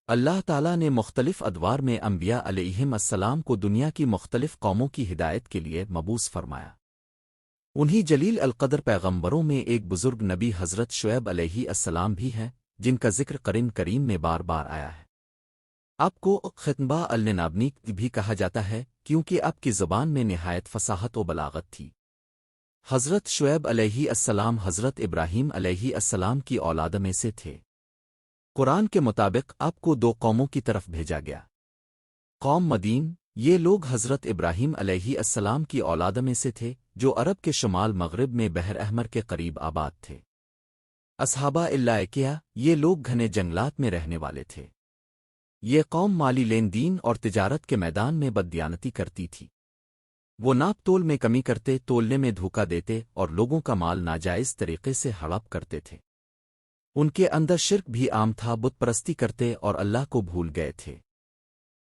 اللہ تعالیٰ نے مختلف ادوار میں انبیاء علیہم السلام کو دنیا کی مختلف قوموں کی ہدایت کے لیے مبعوث فرمایا۔ انہی جلیل القدر پیغمبروں میں ایک بزرگ نبی حضرت شعیب علیہ السلام بھی ہیں، جن کا ذکر قرآن کریم میں بار بار آیا ہے۔ آپ کو خطبہ النابنی بھی کہا جاتا ہے کیونکہ آپ کی زبان میں نہایت فصاحت و بلاغت تھی۔ حضرت شعیب علیہ السلام حضرت ابراہیم علیہ السلام کی اولاد میں سے تھے۔ قرآن کے مطابق آپ کو دو قوموں کی طرف بھیجا گیا۔ قوم مدین، یہ لوگ حضرت ابراہیم علیہ السلام کی اولاد میں سے تھے جو عرب کے شمال مغرب میں بحر احمر کے قریب آباد تھے۔ اصحابہ الایکہ، یہ لوگ گھنے جنگلات میں رہنے والے تھے۔ یہ قوم مالی لین دین اور تجارت کے میدان میں بددیانتی کرتی تھی۔ وہ ناپ تول میں کمی کرتے، تولنے میں دھوکہ دیتے اور لوگوں کا مال ناجائز طریقے سے ہڑپ کرتے تھے۔ ان کے اندر شرک بھی عام تھا، بت پرستی کرتے اور اللہ کو بھول گئے تھے۔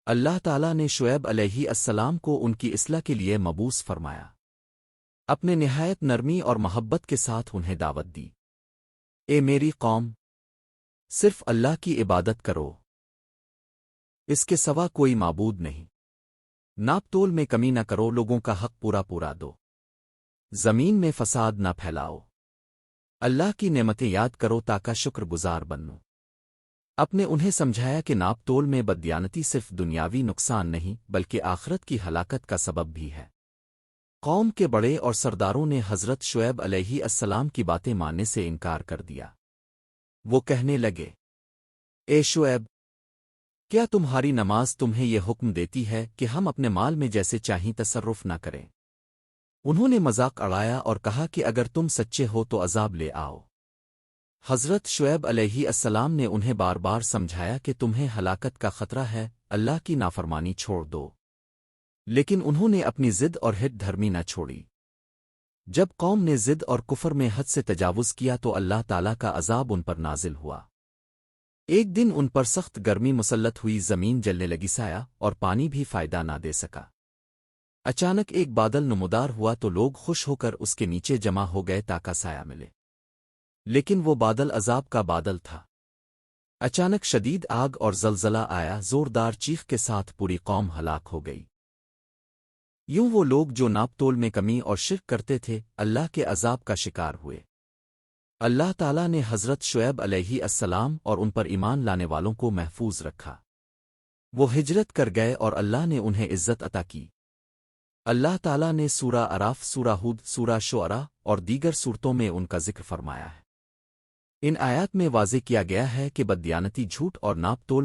اللہ تعالیٰ نے شعیب علیہ السلام کو ان کی اصلاح کے لیے مبعوث فرمایا۔ اپنے نہایت نرمی اور محبت کے ساتھ انہیں دعوت دی، اے میری قوم، صرف اللہ کی عبادت کرو، اس کے سوا کوئی معبود نہیں۔ ناپ تول میں کمی نہ کرو، لوگوں کا حق پورا پورا دو، زمین میں فساد نہ پھیلاؤ، اللہ کی نعمتیں یاد کرو تاکہ شکر گزار بنو۔ اپنے انہیں سمجھایا کہ ناپ تول میں بددیانتی صرف دنیاوی نقصان نہیں بلکہ آخرت کی ہلاکت کا سبب بھی ہے۔ قوم کے بڑے اور سرداروں نے حضرت شعیب علیہ السلام کی باتیں ماننے سے انکار کر دیا۔ وہ کہنے لگے، اے شعیب، کیا تمہاری نماز تمہیں یہ حکم دیتی ہے کہ ہم اپنے مال میں جیسے چاہیں تصرف نہ کریں؟ انہوں نے مذاق اڑایا اور کہا کہ اگر تم سچے ہو تو عذاب لے آؤ۔ حضرت شعیب علیہ السلام نے انہیں بار بار سمجھایا کہ تمہیں ہلاکت کا خطرہ ہے، اللہ کی نافرمانی چھوڑ دو، لیکن انہوں نے اپنی ضد اور ہٹ دھرمی نہ چھوڑی۔ جب قوم نے ضد اور کفر میں حد سے تجاوز کیا تو اللہ تعالیٰ کا عذاب ان پر نازل ہوا۔ ایک دن ان پر سخت گرمی مسلط ہوئی، زمین جلنے لگی، سایہ اور پانی بھی فائدہ نہ دے سکا۔ اچانک ایک بادل نمودار ہوا تو لوگ خوش ہو کر اس کے نیچے جمع ہو گئے تاکہ سایہ ملے، لیکن وہ بادل عذاب کا بادل تھا۔ اچانک شدید آگ اور زلزلہ آیا، زوردار چیخ کے ساتھ پوری قوم ہلاک ہو گئی۔ یوں وہ لوگ جو ناپ تول میں کمی اور شرک کرتے تھے اللہ کے عذاب کا شکار ہوئے۔ اللہ تعالیٰ نے حضرت شعیب علیہ السلام اور ان پر ایمان لانے والوں کو محفوظ رکھا۔ وہ ہجرت کر گئے اور اللہ نے انہیں عزت عطا کی۔ اللہ تعالیٰ نے سورہ اعراف، سورہ ہود، سورہ شعراء اور دیگر صورتوں میں ان کا ذکر فرمایا ہے۔ ان آیات میں واضح کیا گیا ہے کہ بددیانتی، جھوٹ اور ناپ تول